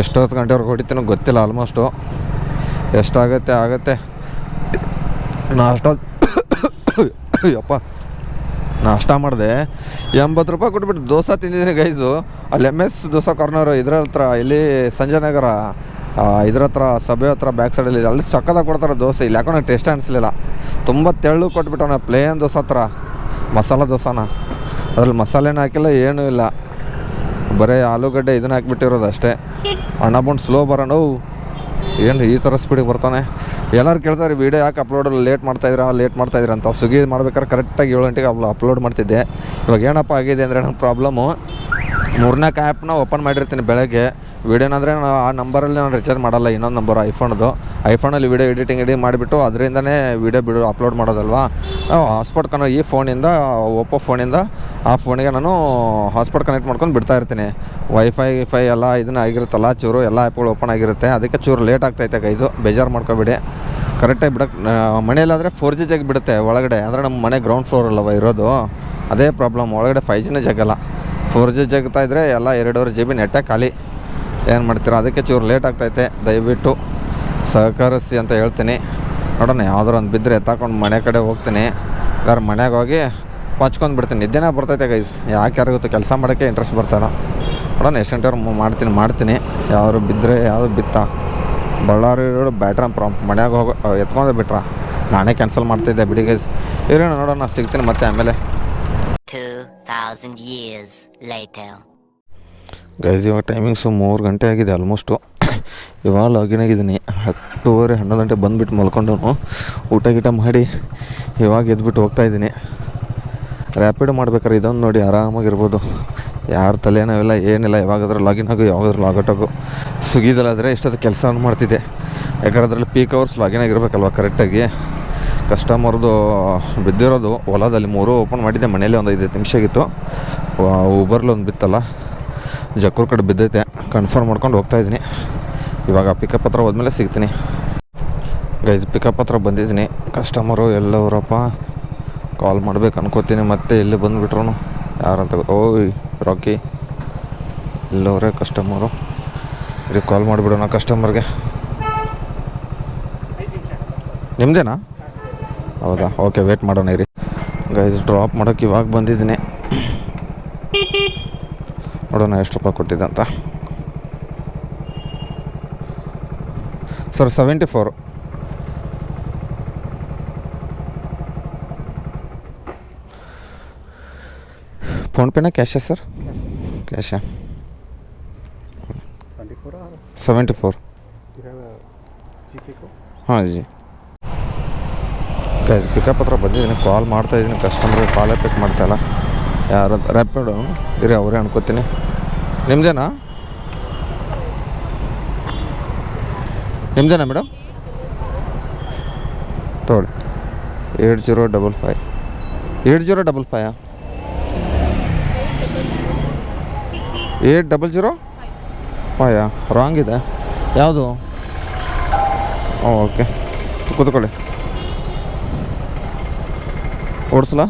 [SPEAKER 1] ಎಷ್ಟೊತ್ತು ಗಂಟೆವರೆಗೆ ಹೊಡಿತೀನೋ ಗೊತ್ತಿಲ್ಲ. ಆಲ್ಮೋಸ್ಟು ಎಷ್ಟಾಗುತ್ತೆ ನಾಷ್ಟ ಮಾಡಿದೆ. 80 ರೂಪಾಯಿ ಕೊಟ್ಬಿಟ್ಟು ದೋಸೆ ತಿಂದಿದ್ದೀನಿ ಗೈಸು. ಅಲ್ಲಿ MS ದೋಸೆ ಕಾರ್ನರು ಇದ್ರ ಹತ್ರ, ಇಲ್ಲಿ ಸಂಜಯನಗರ ಇದ್ರ ಹತ್ರ, ಸಭೆ ಹತ್ರ ಬ್ಯಾಕ್ ಸೈಡಲ್ಲಿ. ಅಲ್ಲಿ ಸಕ್ಕತ್ತಾಗಿ ಕೊಡ್ತಾರೆ ದೋಸೆ. ಇಲ್ಲಿ ಯಾಕೋ ನಂಗೆ ಟೇಸ್ಟ್ ಅನಿಸ್ಲಿಲ್ಲ. ತುಂಬ ತೆಳ್ಳು ಕೊಟ್ಬಿಟ್ಟವನ ಪ್ಲೇನ್ ದೋಸೆ ಹತ್ರ. ಮಸಾಲ ದೋಸೆನ ಅದ್ರಲ್ಲಿ ಮಸಾಲೆನೂ ಹಾಕಿಲ್ಲ, ಏನೂ ಇಲ್ಲ, ಬರೀ ಆಲೂಗಡ್ಡೆ ಇದನ್ನ ಹಾಕ್ಬಿಟ್ಟಿರೋದು ಅಷ್ಟೇ. ಅಣ್ಣ ಬಂದು ಸ್ಲೋ ಬರೋಣ. ಏನು ಈ ಥರ ಸ್ಪೀಡಿಗೆ ಬರ್ತಾನೆ. ಎಲ್ಲರೂ ಕೇಳ್ತಾರೆ ವೀಡಿಯೋ ಯಾಕೆ ಲೇಟ್ ಮಾಡ್ತಾಯಿದ್ದೀರಾ ಅಂತ. ಸ್ವಿಗ್ಗಿ ಮಾಡ್ಬೇಕಾದ್ರೆ ಕರೆಕ್ಟಾಗಿ 7 ಗಂಟೆಗೆ ಅಪ್ಲೋಡ್ ಮಾಡ್ತಿದ್ದೆ. ಇವಾಗ ಏನಪ್ಪ ಆಗಿದೆ ಅಂದರೆ ನಂಗೆ ಪ್ರಾಬ್ಲಮ್ಮು, 3-4 ಆ್ಯಪ್ನ ಓಪನ್ ಮಾಡಿರ್ತೀನಿ ಬೆಳಗ್ಗೆ. ವೀಡಿಯೋನಂದರೆ ಆ ನಂಬರಲ್ಲಿ ನಾನು ರಿಚಾರ್ಜ್ ಮಾಡಲ್ಲ, ಇನ್ನೊಂದು ನಂಬರು ಐಫೋನಲ್ಲಿ ವೀಡಿಯೋ ಎಡಿಟಿಂಗ್ ಮಾಡಿಬಿಟ್ಟು ಅದರಿಂದನೇ ವೀಡಿಯೋ ಅಪ್ಲೋಡ್ ಮಾಡೋದಲ್ವಾ. ಹಾಟ್ಸ್ಪಾಟ್ ಈ ಫೋನಿಂದ, ಓಪ್ಪೋ ಫೋನಿಂದ ಆ ಫೋನಿಗೆ ನಾನು ಹಾಟ್ಸ್ಪಾಟ್ ಕನೆಕ್ಟ್ ಮಾಡ್ಕೊಂಡು ಬಿಡ್ತಾ ಇರ್ತೀನಿ. ವೈಫೈ ಎಲ್ಲ ಇದನ್ನ ಆಗಿರುತ್ತಲ್ಲ, ಚೂರು ಎಲ್ಲ ಆ್ಯಪ್ಗಳು ಓಪನ್ ಆಗಿರುತ್ತೆ. ಅದಕ್ಕೆ ಚೂರು ಲೇಟ್ ಆಗ್ತೈತೆ ಗೈದು, ಬೇಜಾರು ಮಾಡ್ಕೊಬೇಡಿ. ಕರೆಕ್ಟಾಗಿ ಬಿಡೋಕ್ಕೆ ಮನೆಯಲ್ಲಾದರೆ 4G ಜಗ್ಬಿಡುತ್ತೆ ಒಳಗಡೆ. ಅಂದರೆ ನಮ್ಮ ಮನೆ ಗ್ರೌಂಡ್ ಫ್ಲೋರ್ ಅಲ್ಲವ ಇರೋದು, ಅದೇ ಪ್ರಾಬ್ಲಮ್. ಒಳಗಡೆ 5Gನೇ ಜಗ್ಗಲ್ಲ. 4G ಜಗ್ತಾ ಇದ್ದರೆ ಎಲ್ಲ 2.5 GB ನೆಟ್ಟೇ ಖಾಲಿ. ಏನು ಮಾಡ್ತೀರಾ, ಅದಕ್ಕೆ ಚೂರು ಲೇಟ್ ಆಗ್ತೈತೆ. ದಯವಿಟ್ಟು ಸಹಕರಿಸಿ ಅಂತ ಹೇಳ್ತೀನಿ. ನೋಡೋಣ, ಯಾವ್ದಾರು ಒಂದು ಬಿದ್ದರೆ ಎತ್ತಾಕೊಂಡು ಮನೆ ಕಡೆ ಹೋಗ್ತೀನಿ. ಯಾರು ಮನೆಗೆ ಹೋಗಿ ಪಚ್ಕೊಂಡು ಬಿಡ್ತೀನಿ. ನಿದ್ದೆನೇ ಬರ್ತೈತೆ ಗೈಸ್, ಯಾರಿಗುತ್ತೆ ಕೆಲಸ ಮಾಡೋಕ್ಕೆ ಇಂಟ್ರೆಸ್ಟ್ ಬರ್ತಾಯಿಲ್ಲ. ನೋಡೋಣ ಎಷ್ಟು ಗಂಟೆ ಮಾಡ್ತೀನಿ. ಯಾರು ಬಿದ್ದರೆ ಯಾವುದು ಬಿತ್ತಾ ಬಳ್ಳಾರಿ ರೋಡು ಬ್ಯಾಟ್ರಿ ಮನೆಯಾಗ ಎತ್ಕೊಂಡೆ ಬಿಟ್ರ ನಾನೇ ಕ್ಯಾನ್ಸಲ್ ಮಾಡ್ತಿದ್ದೆ ಬಿಡಿ ಗೈಸ್. ಇರೋಣ, ನೋಡೋಣ, ಸಿಗ್ತೀನಿ ಮತ್ತೆ ಆಮೇಲೆ.
[SPEAKER 2] 2000 years later.
[SPEAKER 1] ಗೈಸ್ ಇವಾಗ ಟೈಮಿಂಗ್ಸು 3 ಗಂಟೆ ಆಗಿದೆ ಆಲ್ಮೋಸ್ಟು. ಇವಾಗ ಲಾಗಿನ್ ಆಗಿದ್ದೀನಿ. 10:30 11 ಗಂಟೆ ಬಂದುಬಿಟ್ಟು ಮಲ್ಕೊಂಡು ಊಟ ಗೀಟ ಮಾಡಿ ಇವಾಗ ಎದ್ಬಿಟ್ಟು ಹೋಗ್ತಾಯಿದ್ದೀನಿ. ರ್ಯಾಪಿಡ್ ಮಾಡ್ಬೇಕಾರೆ ಇದೊಂದು ನೋಡಿ ಆರಾಮಾಗಿರ್ಬೋದು. ಯಾರ ತಲೆನೋವಿಲ್ಲ, ಏನಿಲ್ಲ. ಯಾವಾಗಾದ್ರೂ ಲಾಗಿನ್ ಆಗು, ಯಾವಾಗಾದ್ರೂ ಲಾಗೌಟ್ ಆಗು. ಸ್ವಿಗ್ಗಿದಲ್ಲಾದರೆ ಇಷ್ಟೊತ್ತು ಕೆಲಸ ಮಾಡ್ತಿದ್ದೆ. ಯಾಕಂದ್ರೆ ಅದರಲ್ಲಿ ಪೀಕ್ ಅವರ್ಸ್ ಲಾಗಿನ್ ಆಗಿರ್ಬೇಕಲ್ವ ಕರೆಕ್ಟಾಗಿ. ಕಸ್ಟಮರ್ದು ಬಿದ್ದಿರೋದು ಹೊಲದಲ್ಲಿ 3 ಓಪನ್ ಮಾಡಿದ್ದೆ. ಮನೇಲಿ ಒಂದು 5 ನಿಮಿಷ ಆಗಿತ್ತು. ಊಬರ್ಲಿ ಒಂದು ಬಿತ್ತಲ್ಲ, ಜಕ್ಕೂರ್ ಕಡೆ ಬಿದ್ದೈತೆ. ಕನ್ಫರ್ಮ್ ಮಾಡ್ಕೊಂಡು ಹೋಗ್ತಾಯಿದ್ದೀನಿ. ಇವಾಗ ಪಿಕಪ್ ಹತ್ರ ಹೋದ್ಮೇಲೆ ಸಿಗ್ತೀನಿ ಗೈಸ್. ಪಿಕಪ್ ಹತ್ರ ಬಂದಿದ್ದೀನಿ. ಕಸ್ಟಮರು ಎಲ್ಲವರಪ್ಪ ಕಾಲ್ ಮಾಡ್ಬೇಕು ಅನ್ಕೋತೀನಿ. ಮತ್ತೆ ಇಲ್ಲಿ ಬಂದುಬಿಟ್ರು ಯಾರಂತ, ಓಯ್ ರಾಕಿ ಎಲ್ಲವರೇ ಕಸ್ಟಮರು. ಇಲ್ಲಿ ಕಾಲ್ ಮಾಡಿಬಿಡೋಣ ಕಸ್ಟಮರ್ಗೆ. ನಿಮ್ಮದೇನಾ? ಹೌದಾ, ಓಕೆ, ವೇಟ್ ಮಾಡೋಣ ಇರಿ ಗೈಸ್. ಡ್ರಾಪ್ ಮಾಡೋಕ್ಕೆ ಇವಾಗ ಬಂದಿದ್ದೀನಿ. ನೋಡೋಣ ಎಷ್ಟು ರೂಪಾಯಿ ಕೊಟ್ಟಿದ್ದೆ ಅಂತ. ಸರ್ 74. ಫೋನ್ಪೇನಾ ಕ್ಯಾಶಾ ಸರ್? ಕ್ಯಾಶಾ. 74. ಹಾಂ ಜಿ. ಗೈಸ್ ಪಿಕಪ್ ಹತ್ರ ಬಂದಿದ್ದೀನಿ. ಕಾಲ್ ಮಾಡ್ತಾಯಿದ್ದೀನಿ ಕಸ್ಟಮರ್ಗೆ. ಕಾಲೇ ಪಿಕ್ ಮಾಡ್ತಾಯಿಲ್ಲ. ಯಾರು ರ್ಯಾಪಿಡು ಇರಿ, ಅವರೇ ಅನ್ಕೋತೀನಿ. ನಿಮ್ಮದೇನಾ ಮೇಡಮ್? ತೋಳಿ 8055. 8055 8005 ರಾಂಗ್ ಇದೆ. ಯಾವುದು? ಓಕೆ, ಕೂತ್ಕೊಳ್ಳಿ. ಓಡಿಸ್ಲಾ?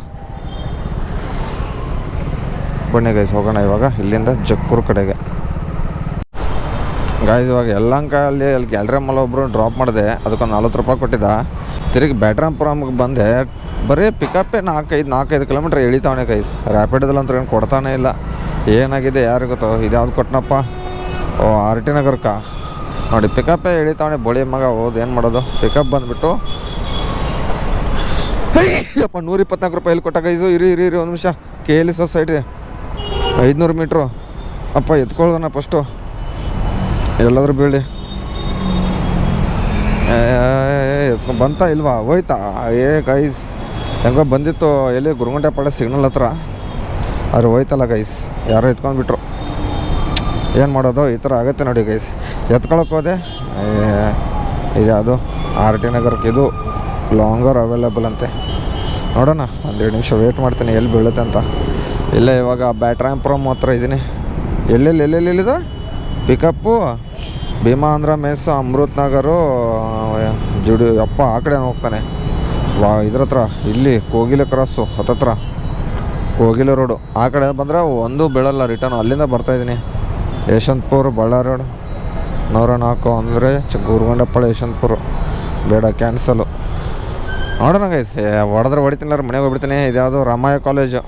[SPEAKER 1] ಬನ್ನಿ ಗೈಸ್ ಹೋಗೋಣ ಇವಾಗ ಇಲ್ಲಿಂದ ಜಕ್ಕೂರು ಕಡೆಗೆ. ಗಾಯ್ಸ್ ಇವಾಗ ಯಲಹಂಕ ಅಲ್ಲಿ ಗ್ಯಾಲರಿ ಮಲ್ಲ ಒಬ್ಬರು ಡ್ರಾಪ್ ಮಾಡಿದೆ, ಅದಕ್ಕೊಂದು 40 ರೂಪಾಯಿ ಕೊಟ್ಟಿದ್ದ. ತಿರುಗಿ ಬ್ಯಾಟ್ರಾಂಪುರಮ್ಗೆ ಬಂದೆ, ಬರೀ ಪಿಕಪ್ಪೇ 4-5 ಕಿಲೋಮೀಟ್ರ್ ಎಳಿತಾವಣೆ ಗೈಸ್. ರ್ಯಾಪಿಡದಲ್ಲಂತೂ ಏನು ಕೊಡ್ತಾನೇ ಇಲ್ಲ. ಏನಾಗಿದೆ ಯಾರಿಗೆ ಗೊತ್ತೋ. ಇದು ಯಾವ್ದು ಕೊಟ್ಟನಪ್ಪ? ಓ RT ನಗರಕ್ಕ ನೋಡಿ, ಪಿಕಪ್ಪೇ ಎಳಿತಾವಣೆ ಬೋಳಿ ಮಗ. ಹೋದ್ ಏನು ಮಾಡೋದು? ಪಿಕಪ್ ಬಂದುಬಿಟ್ಟು ಅಪ್ಪ 124 ರೂಪಾಯಿ ಎಲ್ಲಿ ಕೊಟ್ಟಾಗ ಇದು. ಇರಿ ಒಂದು ನಿಮಿಷ. KL society 500 metre. ಅಪ್ಪ ಎತ್ಕೊಳ್ದಣ್ಣ ಫಸ್ಟು, ಎಲ್ಲಾದ್ರೂ ಬೀಳಿ. ಎತ್ಕೊಂಡು ಬಂತ ಇಲ್ವಾ? ಹೋಯ್ತಾ? ಗೈಸ್ ಹೆಂಗೋ ಬಂದಿತ್ತು, ಎಲ್ಲಿ ಗುರುಗುಂಟೆಪಾಳ್ಯ ಸಿಗ್ನಲ್ ಹತ್ರ. ಆದ್ರೆ ಹೋಯ್ತಲ್ಲ ಗೈಸ್, ಯಾರೋ ಎತ್ಕೊಂಡ್ಬಿಟ್ರು. ಏನು ಮಾಡೋದು? ಈ ಥರ ಆಗುತ್ತೆ ನೋಡಿ ಗೈಸ್. ಎತ್ಕೊಳಕ್ಕೆ ಹೋದೆ, ಇದು ಯಾವುದು RT ನಗರಕ್ಕೆ. ಇದು ಲಾಂಗರ್ ಅವೈಲೇಬಲ್ ಅಂತೆ. ನೋಡೋಣ, 1-2 ನಿಮಿಷ ವೇಟ್ ಮಾಡ್ತೀನಿ ಎಲ್ಲಿ ಬೀಳುತ್ತೆ ಅಂತ. ಇಲ್ಲೇ ಇವಾಗ ಬ್ಯಾಟ್ರಾಂಪುರಮ್ ಹತ್ರ ಇದ್ದೀನಿ. ಎಲ್ಲೆಲ್ಲಿದೆ ಪಿಕಪ್ಪು? ಭೀಮಾಂಧ್ರ ಮೆಸ್, ಅಮೃತ್ ನಗರು, ಜುಡಿ ಅಪ್ಪ ಆ ಕಡೆ ಹೋಗ್ತಾನೆ. ಇದ್ರ ಹತ್ರ ಇಲ್ಲಿ ಕೋಗಿಲೆ ಕ್ರಾಸು ಹತ್ತತ್ರ, ಕೋಗಿಲೆ ರೋಡು ಆ ಕಡೆ ಬಂದರೆ ಒಂದು ಬೀಳಲ್ಲ ರಿಟರ್ನ್. ಅಲ್ಲಿಂದ ಬರ್ತಾಯಿದ್ದೀನಿ. ಯಶವಂತಪುರ ಬಳ್ಳಾರಿ ರೋಡ್ 104 ಅಂದರೆ ಗುರುಗುಂಟೆಪಾಳ್ಯ ಯಶವಂತಪುರ. ಬೇಡ, ಕ್ಯಾನ್ಸಲು. ನೋಡೋಣ ಗೈಸ್, ಹೊಡಿತೀನಿಲ್ಲ, ಮನೆಗೆ ಹೋಗ್ಬಿಡ್ತೀನಿ. ಇದ್ಯಾವುದು ರಾಮಾಯ ಕಾಲೇಜು,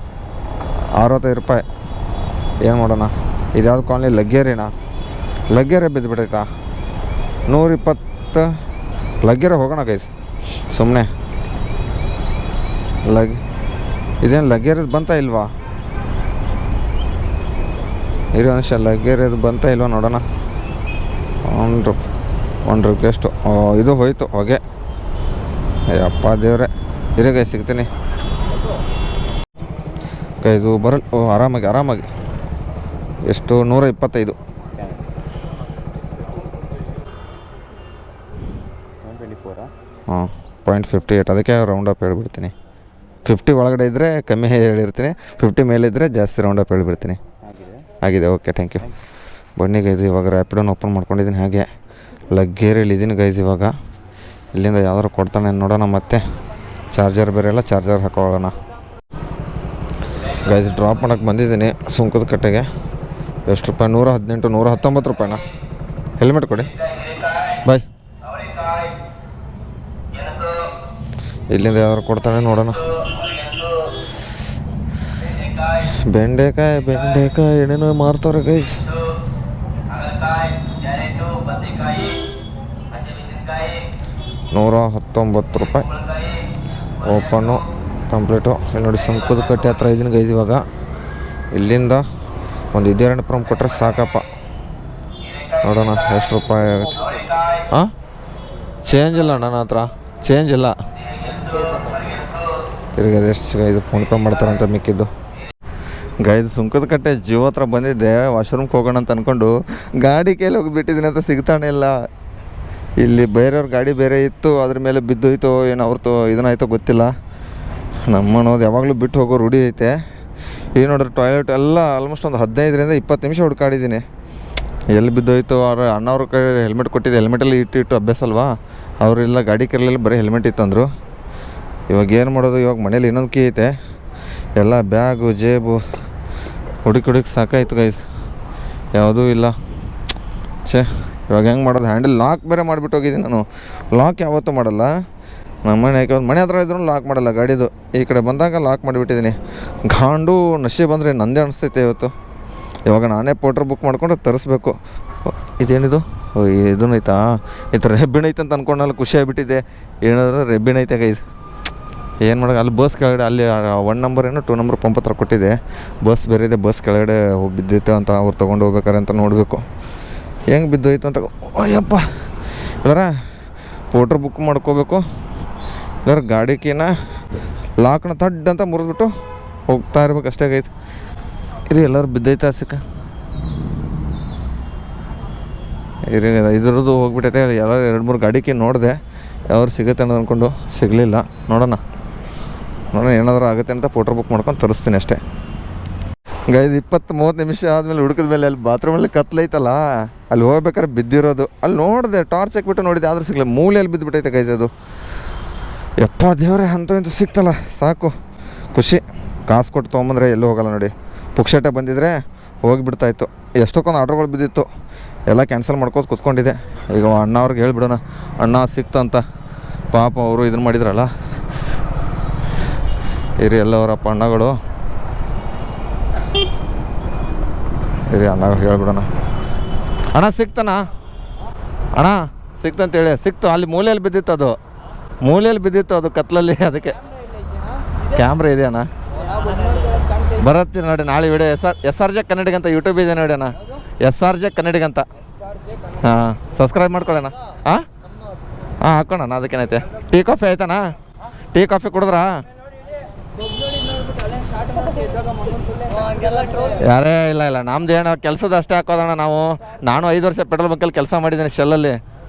[SPEAKER 1] 65 ರೂಪಾಯಿ. ಏನು ಮಾಡೋಣ? ಇದ್ಯಾವುದು ಕಾಲನಿ? ಲಗ್ಗೆರೆ ಬಿದ್ದುಬಿಟ್ಟೈತಾ? 120 ಲಗ್ಗೆರೆ ಹೋಗೋಣ ಗೈಸ್ ಸುಮ್ಮನೆ. ಇದೇನು ಲಗ್ಗೆರೆದು ಬಂತ ಇಲ್ವಾ? ಇರೋ ನಿಮಿಷ, ಲಗ್ಗೆರೆದು ಬಂತ ಇಲ್ವಾ ನೋಡೋಣ. ಒಂದು ರಿಕ್ವೆಸ್ಟು. ಇದು ಹೋಯ್ತು ಹೊಗೆ. ಅಪ್ಪ ದೇವ್ರೆ, ಇರೋ ಗೈ ಸಿಗ್ತೀನಿ ಇದು ಬರಲ್. ಆರಾಮಾಗಿ. ಎಷ್ಟು? 125. ಹಾಂ, 0.58. ಅದಕ್ಕೆ ರೌಂಡ್ ಅಪ್ ಹೇಳ್ಬಿಡ್ತೀನಿ. 50 ಒಳಗಡೆ ಇದ್ದರೆ ಕಮ್ಮಿ ಹೇಳಿರ್ತೀನಿ, 50 ಮೇಲಿದ್ದರೆ ಜಾಸ್ತಿ ರೌಂಡ್ ಅಪ್ ಹೇಳ್ಬಿಡ್ತೀನಿ. ಆಗಿದೆ, ಓಕೆ, ಥ್ಯಾಂಕ್ ಯು. ಬನ್ನಿ ಗೈಸ್, ಇವಾಗ ರ್ಯಾಪಿಡೋನ ಓಪನ್ ಮಾಡ್ಕೊಂಡಿದ್ದೀನಿ. ಹಾಗೆ ಲಗ್ಗೇರಿಯಲ್ಲಿ ಇದ್ದೀನಿ ಗೈಸ್. ಇವಾಗ ಇಲ್ಲಿಂದ ಯಾವ್ದಾರು ಕೊಡ್ತಾನೆ ನೋಡೋಣ. ಮತ್ತೆ ಚಾರ್ಜರ್ ಬೇರೆ ಎಲ್ಲ, ಚಾರ್ಜರ್ ಹಾಕೊಳ್ಳೋಣ ಗೈಸ್. ಡ್ರಾಪ್ ಮಾಡೋಕ್ಕೆ ಬಂದಿದ್ದೀನಿ ಸುಂಕದ ಕಟ್ಟೆಗೆ. ಎಷ್ಟು ರೂಪಾಯಿ? 118, 119 ರೂಪಾಯಿನಾ? ಹೆಲ್ಮೆಟ್ ಕೊಡಿ ಬಾಯ್. ಇಲ್ಲಿಂದ ಯಾವ್ದಾರು ಕೊಡ್ತಾನೆ ನೋಡೋಣ. ಬೆಂಡೆಕಾಯಿ ಏನೇನೋ ಮಾರ್ತಾರೆ ಗೈಸ್. 119 ರೂಪಾಯಿ. Open complete. ಇಲ್ಲಿ ನೋಡಿ, ಸುಂಕದ ಕಟ್ಟೆ ಹತ್ರ ಇದ್ದೀನಿ ಗೈಸ್. ಇವಾಗ ಇಲ್ಲಿಂದ ಒಂದು 2 ಕೊಟ್ಟರೆ ಸಾಕಪ್ಪ. ನೋಡೋಣ ಎಷ್ಟು ರೂಪಾಯಿ ಆಗುತ್ತೆ. ಹಾಂ, ಚೇಂಜ್ ಇಲ್ಲ ನನ್ನ ಹತ್ರ, ಚೇಂಜ್ ಇಲ್ಲ. ತಿರುಗದು ಎಷ್ಟು ಇದು ಫೋನ್ಪೇ ಮಾಡ್ತಾರಂತ ಮಿಕ್ಕಿದ್ದು ಗೈಸ್. ಸುಂಕದ ಕಟ್ಟೆ ಜಿಯೋ ಹತ್ರ ಬಂದಿದ್ದೆ, ವಾಶ್ರೂಮ್ಗೆ ಹೋಗೋಣ ಅಂತ ಅಂದ್ಕೊಂಡು ಗಾಡಿ ಕೈಲಿ ಹೋಗಿಬಿಟ್ಟಿದ್ದೀನಿ ಅಂತ ಸಿಗ್ತಾನೆ ಇಲ್ಲ. ಇಲ್ಲಿ ಬೇರೆಯವ್ರ ಗಾಡಿ ಬೇರೆ ಇತ್ತು, ಅದ್ರ ಮೇಲೆ ಬಿದ್ದೋಯ್ತು ಏನು ಅವ್ರದ್ದು ಇದನ್ನಾಯ್ತೋ ಗೊತ್ತಿಲ್ಲ. ನಮ್ಮನ್ನೋದು ಯಾವಾಗಲೂ ಬಿಟ್ಟು ಹೋಗೋ ರೂಢಿ ಐತೆ. ಈಗ ನೋಡ್ರಿ, ಟಾಯ್ಲೆಟ್ ಎಲ್ಲ ಆಲ್ಮೋಸ್ಟ್ ಒಂದು 15ರಿಂದ 20 ನಿಮಿಷ ಹುಡುಕಾಡಿದ್ದೀನಿ. ಎಲ್ಲಿ ಬಿದ್ದೋಯ್ತು? ಅವ್ರ ಅಣ್ಣವ್ರ ಕೈ ಹೆಲ್ಮೆಟ್ ಕೊಟ್ಟಿದ್ದೆ, ಹೆಲ್ಮೆಟಲ್ಲಿ ಇಟ್ಟು ಅಭ್ಯಾಸ ಅಲ್ವಾ. ಅವರೆಲ್ಲ ಗಾಡಿ ಕೆರಲೆಲ್ಲ ಬರೀ ಹೆಲ್ಮೆಟ್ ಇತ್ತಂದರು. ಇವಾಗ ಏನು ಮಾಡೋದು? ಇವಾಗ ಮನೇಲಿ ಇನ್ನೊಂದು ಕೀ ಐತೆ, ಎಲ್ಲ ಬ್ಯಾಗು ಜೇಬು ಹುಡುಕಿ ಸಾಕಾಯ್ತು ಗೈಸ್. ಯಾವುದೂ ಇಲ್ಲ. ಇವಾಗ ಹೆಂಗೆ ಮಾಡೋದು? ಹ್ಯಾಂಡಲ್ ಲಾಕ್ ಬೇರೆ ಮಾಡಿಬಿಟ್ಟು ಹೋಗಿದ್ದೀನಿ ನಾನು. ಲಾಕ್ ಯಾವತ್ತೂ ಮಾಡಲ್ಲ. ನಮ್ಮ ಮನೆ ಹತ್ರ ಇದ್ರೂ ಲಾಕ್ ಮಾಡಲ್ಲ ಗಾಡಿದು. ಈ ಕಡೆ ಬಂದಾಗ ಲಾಕ್ ಮಾಡಿಬಿಟ್ಟಿದ್ದೀನಿ. ಗಾಂಡು ನಶೆ ಬಂದರೆ ನಂದೇ ಅನಿಸ್ತೈತೆ ಇವತ್ತು. ಇವಾಗ ನಾನೇ ಪೋಟ್ರ್ ಬುಕ್ ಮಾಡ್ಕೊಂಡು ತರಿಸ್ಬೇಕು. ಇದೇನಿದು? ಇದೂ ಐತಾ? ಈ ಥರ ರೆಬ್ಬಿಣ ಐತೆ ಅಂತ ಅಂದ್ಕೊಂಡಲ್ಲ, ಖುಷಿ ಆಗಿಬಿಟ್ಟಿದೆ. ಏನಾದರೂ ರೆಬ್ಬಿಣ ಐತೆ ಗೈಸ್. ಏನು ಮಾಡೋದು? ಅಲ್ಲಿ ಬಸ್ ಕೆಳಗಡೆ, ಅಲ್ಲಿ 1 ನಂಬರ್ ಏನೋ 2 ನಂಬರ್ ಪಂಪ್ ಹತ್ರ ಕೊಟ್ಟಿದೆ. ಬಸ್ ಬೇರೆ ಇದೆ, ಬಸ್ ಕೆಳಗಡೆ ಹೋಗಿ ಬಿದ್ದಿತ್ತು ಅಂತ ಅವ್ರು ತೊಗೊಂಡು ಹೋಗ್ಬೇಕಾರೆ ಅಂತ ನೋಡಬೇಕು ಹೆಂಗೆ ಬಿದ್ದೋಯ್ತು ಅಂತ. ಅಯ್ಯಪ್ಪ, ಇಲ್ಲಾರ ಪೋಟ್ರ್ ಬುಕ್ ಮಾಡ್ಕೋಬೇಕು. ಇಲ್ಲಾರ ಗಾಡಿಕಿನ ಲಾಕ್ನ ತಡ್ ಅಂತ ಮುರಿದ್ಬಿಟ್ಟು ಹೋಗ್ತಾ ಇರ್ಬೇಕು ಅಷ್ಟೇ ಗೈಸ್. ಇರಿ, ಎಲ್ಲರೂ ಬಿದ್ದೈತೆ ಸಿಕ್ಕ. ಇರಿ, ಇದ್ರದ್ದು ಹೋಗ್ಬಿಟ್ಟೈತೆ. ಎಲ್ಲ 2-3 ಗಾಡಿಗೆ ನೋಡಿದೆ, ಯಾವ್ದು ಸಿಗುತ್ತೆ ಅನ್ನೋದು ಅಂದ್ಕೊಂಡು ಸಿಗಲಿಲ್ಲ. ನೋಡೋಣ ಏನಾದರೂ ಆಗುತ್ತೆ ಅಂತ ಪೋಟ್ರ್ ಬುಕ್ ಮಾಡ್ಕೊಂಡು ತರಿಸ್ತೀನಿ ಅಷ್ಟೇ ಗೈಸ್. 20-30 ನಿಮಿಷ ಆದಮೇಲೆ ಹುಡುಕಿದ ಮೇಲೆ ಅಲ್ಲಿ ಬಾತ್ರೂಮಲ್ಲಿ ಕತ್ಲೈತಲ್ಲ, ಅಲ್ಲಿ ಹೋಗ್ಬೇಕಾದ್ರೆ ಬಿದ್ದಿರೋದು. ಅಲ್ಲಿ ನೋಡಿದೆ, ಟಾರ್ಚ್ ಹಾಕ್ಬಿಟ್ಟು ನೋಡಿದೆ, ಆದರೂ ಸಿಗಲಿಲ್ಲ. ಮೂಲೆಯಲ್ಲಿ ಬಿದ್ದುಬಿಟ್ಟೈತೆ ಗೈಸ್ ಅದು. ಯಪ್ಪ ದೇವರೇ, ಇಂತೂ ಸಿಕ್ತಲ್ಲ ಸಾಕು, ಖುಷಿ. ಕಾಸು ಕೊಟ್ಟು ತೊಗೊಂಬಂದ್ರೆ ಎಲ್ಲೂ ಹೋಗಲ್ಲ ನೋಡಿ. ಪುಕ್ಷಟೆ ಬಂದಿದ್ರೆ ಹೋಗಿಬಿಡ್ತಾಯಿತ್ತು. ಎಷ್ಟೊಂದು ಆರ್ಡ್ರ್ಗಳು ಬಿದ್ದಿತ್ತು. ಎಲ್ಲ ಕ್ಯಾನ್ಸಲ್ ಮಾಡ್ಕೋತ ಕೂತ್ಕೊಂಡಿದ್ದೆ. ಈಗ ಅಣ್ಣ ಅವ್ರಿಗೆ ಹೇಳ್ಬಿಡೋಣ, ಅಣ್ಣ ಸಿಕ್ತಂತ, ಪಾಪ ಅವರು ಇದನ್ನು ಮಾಡಿದ್ರಲ್ಲ. ಇರಿ ಎಲ್ಲವರಪ್ಪ ಅಣ್ಣಗಳು, ಇರಿ ಅಣ್ಣ ಹೇಳ್ಬಿಡೋಣ. ಅಣ್ಣ ಸಿಕ್ತಾನ, ಅಣ್ಣ ಸಿಕ್ತಂತೇಳಿ. ಸಿಕ್ತು, ಅಲ್ಲಿ ಮೂಲೆಯಲ್ಲಿ ಬಿದ್ದಿತ್ತು, ಅದು ಮೂಲೆಯಲ್ಲಿ ಬಿದ್ದಿತ್ತು, ಅದು ಕತ್ಲಲ್ಲಿ. ಅದಕ್ಕೆ ಕ್ಯಾಮ್ರಾ ಇದೆ ಅಣ್ಣ, ಬರತ್ತೀರಿ ನೋಡಿ ನಾಳೆ ವಿಡಿಯೋ. ಎಸ್ ಆರ್ ಜೆ ಕನ್ನಡಿಗಂತ ಯೂಟ್ಯೂಬ್ ಇದೆ ನೋಡಿ ಅಣ್ಣ, ಎಸ್ ಆರ್ ಜೆ ಕನ್ನಡಿಗಂತ. ಹಾಂ, ಸಬ್ಸ್ಕ್ರೈಬ್ ಮಾಡ್ಕೊಳ್ಳೋಣ. ಹಾಂ ಹಾಂ ಹಾಕೋಣ, ಅದಕ್ಕೇನೈತೆ. ಟೀ ಕಾಫಿ ಆಯ್ತಾನ? ಟೀ ಕಾಫಿ ಕುಡಿದ್ರಾ? ಯಾರೇ ಇಲ್ಲ ಇಲ್ಲ, ನಮ್ದು ಏನೋ ಕೆಲಸದ ಅಷ್ಟೇ ಹಾಕೋದಣ್ಣ ನಾವು. ನಾನು 5 ವರ್ಷ ಪೆಟ್ರೋಲ್ ಬಂಕಲ್ಲಿ ಕೆಲಸ ಮಾಡಿದ್ದೀನಿ, ಶೆಲ್ಲಲ್ಲಿ,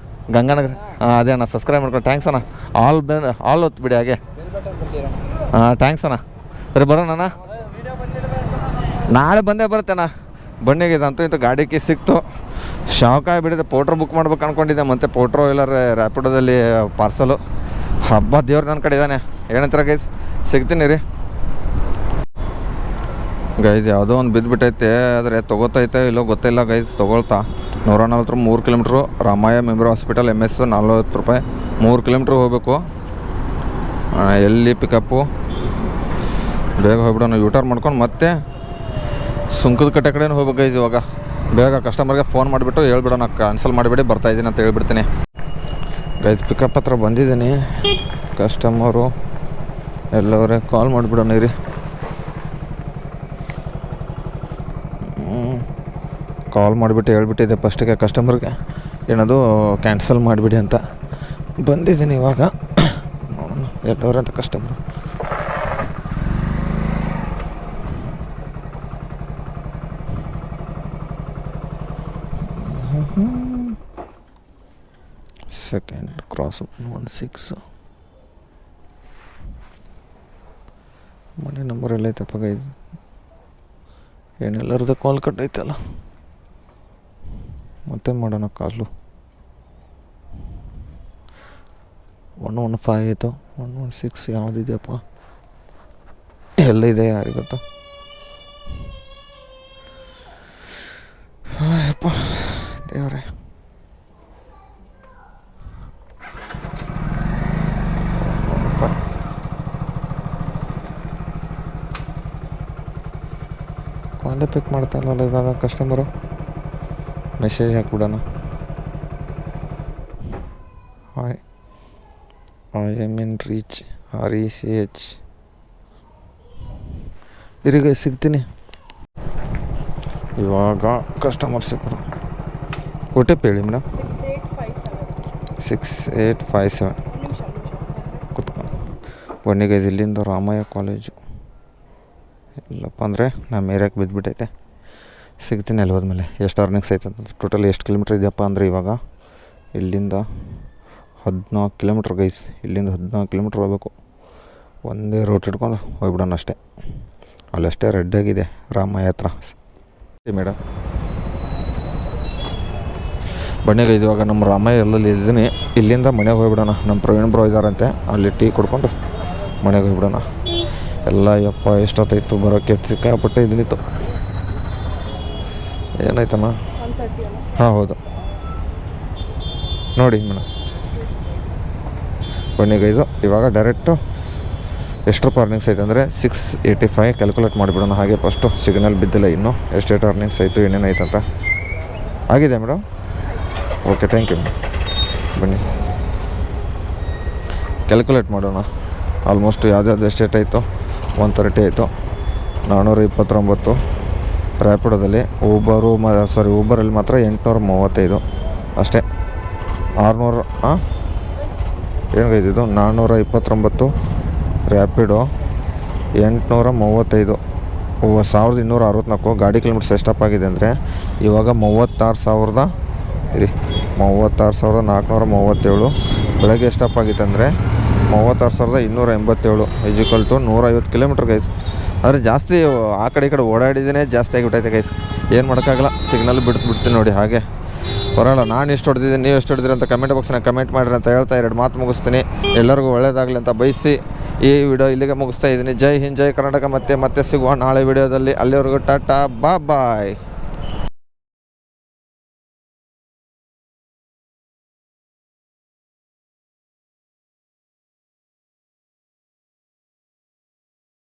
[SPEAKER 1] ಗಂಗಾನಗರ. ಹಾಂ ಅದೇ ಅಣ್ಣ, ಸಬ್ಸ್ಕ್ರೈಬ್ ಮಾಡ್ಕೊಂಡು. ಥ್ಯಾಂಕ್ಸ್ ಅಣ್ಣ. ಆಲ್ ಹೊತ್ತು ಬಿಡಿ ಹಾಗೆ. ಹಾಂ ಥ್ಯಾಂಕ್ಸ್ ಅಣ್ಣ. ಸರಿ ಬರೋಣ ಅಣ್ಣ, ನಾಳೆ ಬಂದೇ ಬರ್ತೇಣ್ಣ. ಬನ್ನಿಗೆ ಇದಂತೂ ಇಂತೂ ಗಾಡಿ ಕೀ ಸಿಕ್ತು. ಶಾವ್ಕಾಯಿ ಬಿಡಿದೆ. ಪೋಟ್ರ್ ಬುಕ್ ಮಾಡ್ಬೇಕು ಅಂದ್ಕೊಂಡಿದ್ದೆ, ಮತ್ತು ಪೋಟ್ರೋ ಇಲ್ಲ ರ್ಯಾಪಿಡೋದಲ್ಲಿ ಪಾರ್ಸಲು. ಹಬ್ಬ ದೇವ್ರು ನನ್ನ ಕಡೆ ಇದ್ದಾನೆ. ಏನಂತೀರ ಗೈಸ್? ಸಿಗ್ತೀನಿ ರೀ ಗೈಸ್. ಯಾವುದೋ ಒಂದು ಬಿದ್ದುಬಿಟ್ಟೈತೆ, ಆದರೆ ತೊಗೋತೈತೆ ಇಲ್ಲೋ ಗೊತ್ತಿಲ್ಲ ಗೈಸ್. ತೊಗೊಳ್ತಾ 140 3 kilometre. Ramaiah memorial hospital MS 40 ರೂಪಾಯಿ. 3 ಕಿಲೋಮೀಟ್ರ್ ಹೋಗಬೇಕು. ಎಲ್ಲಿ ಪಿಕಪ್ಪು? ಬೇಗ ಹೋಗ್ಬಿಡೋಣ, ಯೂಟರ್ನ್ ಮಾಡ್ಕೊಂಡು ಮತ್ತೆ ಸುಂಕದ ಕಟ್ಟೆ ಕಡೆನೂ ಹೋಗ್ಬೇಕು ಗೈಸ್. ಇವಾಗ ಬೇಗ ಕಸ್ಟಮರ್ಗೆ ಫೋನ್ ಮಾಡಿಬಿಟ್ಟು ಹೇಳ್ಬಿಡೋಣ, ಕ್ಯಾನ್ಸಲ್ ಮಾಡಿಬಿಡಿ, ಬರ್ತಾಯಿದ್ದೀನಿ ಅಂತ ಹೇಳ್ಬಿಡ್ತೀನಿ ಗೈಸ್. ಪಿಕಪ್ ಹತ್ರ ಬಂದಿದ್ದೀನಿ. ಕಸ್ಟಮರು ಎಲ್ಲವರೇ ಕಾಲ್ ಮಾಡಿಬಿಡೋಣ ಇರಿ. ಕಾಲ್ ಮಾಡಿಬಿಟ್ಟು ಹೇಳ್ಬಿಟ್ಟಿದ್ದೆ ಫಸ್ಟಿಗೆ ಕಸ್ಟಮರ್ಗೆ, ಏನದು ಕ್ಯಾನ್ಸಲ್ ಮಾಡಿಬಿಡಿ ಅಂತ. ಬಂದಿದ್ದೀನಿ ಇವಾಗ, ನೋಡೋಣ ಎಲ್ಲವರಂತ ಕಸ್ಟಮರು. ಸೆಕೆಂಡ್ ಕ್ರಾಸ್ 16 ಮನೆ ನಂಬರ್ ಎಲ್ಲ ಐತಪ್ಪ ಗೈಸ್. ಏನೆಲ್ಲರದ್ದು ಕಾಲ್ ಕಟ್ ಐತಲ್ಲ, ಮತ್ತೆ ಮಾಡೋಣ ಕಾಲು. 115 ಆಯಿತು, 116 ಯಾವುದಿದೆಯಪ್ಪ, ಎಲ್ಲಿದೆ ಯಾರಿಗೊತ್ತ? ಅಪ್ಪ ದೇವರೇ. ಕಾಲೇ ಪಿಕ್ ಮಾಡ್ತಾ ಇಲ್ಲವಲ್ಲ ಇವಾಗ ಕಸ್ಟಮರು. ಮೆಸೇಜ್ ಹಾಕ್ಬಿಡೋಣ. Hi, I am in reach RECH. ಇರಿಗೆ ಸಿಗ್ತೀನಿ ಇವಾಗ. ಕಸ್ಟಮರ್ ಸಿಕ್ಕರು. OTP ಹೇಳಿ ಮೇಡಮ್. 6857. ಕುತ್ಕೊಂಡು ಬನ್ನಿಗೆ. ಇಲ್ಲಿಂದ ರಾಮಯ್ಯ ಕಾಲೇಜು. ಇಲ್ಲಪ್ಪ ಅಂದರೆ ನಮ್ಮ ಏರಿಯಾಕ್ಕೆ ಬಿದ್ದುಬಿಟ್ಟೈತೆ. ಸಿಗ್ತೀನಿ ಅಲ್ಲಿ ಹೋದ್ಮೇಲೆ. ಎಷ್ಟು ಅರ್ನಿಂಗ್ಸ್ ಐತೆ ಅಂತ, ಟೋಟಲ್ ಎಷ್ಟು ಕಿಲೋಮೀಟ್ರ್ ಇದೆಯಪ್ಪ ಅಂದರೆ ಇವಾಗ ಇಲ್ಲಿಂದ 14 ಕಿಲೋಮೀಟ್ರ್ ಗೈಸ್. ಇಲ್ಲಿಂದ 14 ಕಿಲೋಮೀಟ್ರ್ ಹೋಗ್ಬೇಕು. ಒಂದೇ ರೋಡ್ ಹಿಡ್ಕೊಂಡು ಹೋಗ್ಬಿಡೋಣ ಅಷ್ಟೇ. ಅಲ್ಲಷ್ಟೇ ರೆಡ್ ಆಗಿದೆ ರಾಮಯ್ಯ ಹತ್ರ. ಮೇಡಮ್ ಬನ್ನಿ ಗೈಸ್, ಇವಾಗ ನಮ್ಮ ರಾಮಯ್ಯ ಎಲ್ಲಲ್ಲಿ ಇದ್ದೀನಿ. ಇಲ್ಲಿಂದ ಮನೆಗೆ ಹೋಗ್ಬಿಡೋಣ. ನಮ್ಮ ಪ್ರವೀಣ್ ಬ್ರೋ ಇದ್ದಾರಂತೆ, ಅಲ್ಲಿ ಟೀ ಕೊಡ್ಕೊಂಡು ಮನೆಗೆ ಹೋಗ್ಬಿಡೋಣ. ಎಲ್ಲ ಯಪ್ಪ ಎಷ್ಟೊತ್ತಾಯಿತು ಬರೋಕ್ಕೆ, ಸಿಕ್ಕಾಪಟ್ಟೆ ಇದನ್ನಿತ್ತು. ಏನಾಯ್ತಮ್ಮ? ಹಾಂ ಹೌದು ನೋಡಿ ಮೇಡಮ್. ಬನ್ನಿ ಗೈದು, ಇವಾಗ ಡೈರೆಕ್ಟು ಎಷ್ಟು ರೂಪಾಯಿ ಅರ್ನಿಂಗ್ಸ್ ಐತೆ ಅಂದರೆ 685 ಕ್ಯಾಲ್ಕುಲೇಟ್ ಮಾಡಿಬಿಡೋಣ. ಹಾಗೆ ಫಸ್ಟು ಸಿಗ್ನಲ್ ಬಿದ್ದಿಲ್ಲ ಇನ್ನೂ, ಎಷ್ಟು ಅರ್ನಿಂಗ್ಸ್ ಆಯಿತು ಏನೇನಾಯ್ತು ಅಂತ. ಆಗಿದೆ ಮೇಡಮ್? Okay thank you. ಬನ್ನಿ ಕ್ಯಾಲ್ಕುಲೇಟ್ ಮಾಡೋಣ. ಆಲ್ಮೋಸ್ಟ್ ಯಾವ್ದು ಎಷ್ಟೇಟ್ ಆಯಿತು? 130 ಆಯಿತು. 429 ರ್ಯಾಪಿಡೋದಲ್ಲಿ. ಊಬರಲ್ಲಿ ಮಾತ್ರ 835 ಅಷ್ಟೇ. 600 ಏನಾಗೈತಿದು? 429 ರ್ಯಾಪಿಡೋ, 835, 1264. ಗಾಡಿ ಕಿಲೋಮೀಟರ್ಸ್ ಎಷ್ಟಪ್ಪ ಆಗಿದೆ ಅಂದರೆ ಇವಾಗ 36,437. ಬೆಳಗ್ಗೆ ಎಷ್ಟಪ್ಪ ಆಗಿತ್ತು ಅಂದರೆ 36,287 = 150 ಕಿಲೋಮೀಟ್ರ್ ಗೈಸ್. ಆದರೆ ಜಾಸ್ತಿ ಆ ಕಡೆ ಈ ಕಡೆ ಓಡಾಡಿದೇ ಜಾಸ್ತಿ ಆಗಿಬಿಟ್ಟೈತೆ ಗೈಸ್. ಏನು ಮಾಡೋಕ್ಕಾಗಲ್ಲ, ಸಿಗ್ನಲ್ ಬಿಡ್ತೀನಿ ನೋಡಿ. ಹಾಗೆ ಬರೋಲ್ಲ. ನಾನು ಎಷ್ಟು ಹೊಡೆದಿದ್ದೀನಿ, ನೀವು ಎಷ್ಟು ಹೊಡೆದಿರಿ ಅಂತ ಕಮೆಂಟ್ ಬಾಕ್ಸ್ನಾಗ ಕಮೆಂಟ್ ಮಾಡಿರಿ ಅಂತ ಹೇಳ್ತಾ 2 ಮಾತು ಮುಗಿಸ್ತೀನಿ. ಎಲ್ಲರಿಗೂ ಒಳ್ಳೆಯದಾಗಲಿ ಅಂತ ಬಯಸಿ ಈ ವಿಡಿಯೋ ಇಲ್ಲಿಗೆ ಮುಗಿಸ್ತಾ ಇದ್ದೀನಿ. ಜೈ ಹಿಂದ್, ಜೈ ಕರ್ನಾಟಕ. ಮತ್ತೆ ಸಿಗುವ ನಾಳೆ ವಿಡಿಯೋದಲ್ಲಿ. ಅಲ್ಲಿವರೆಗೂ ಟಾಟಾ, ಬಾಯ್.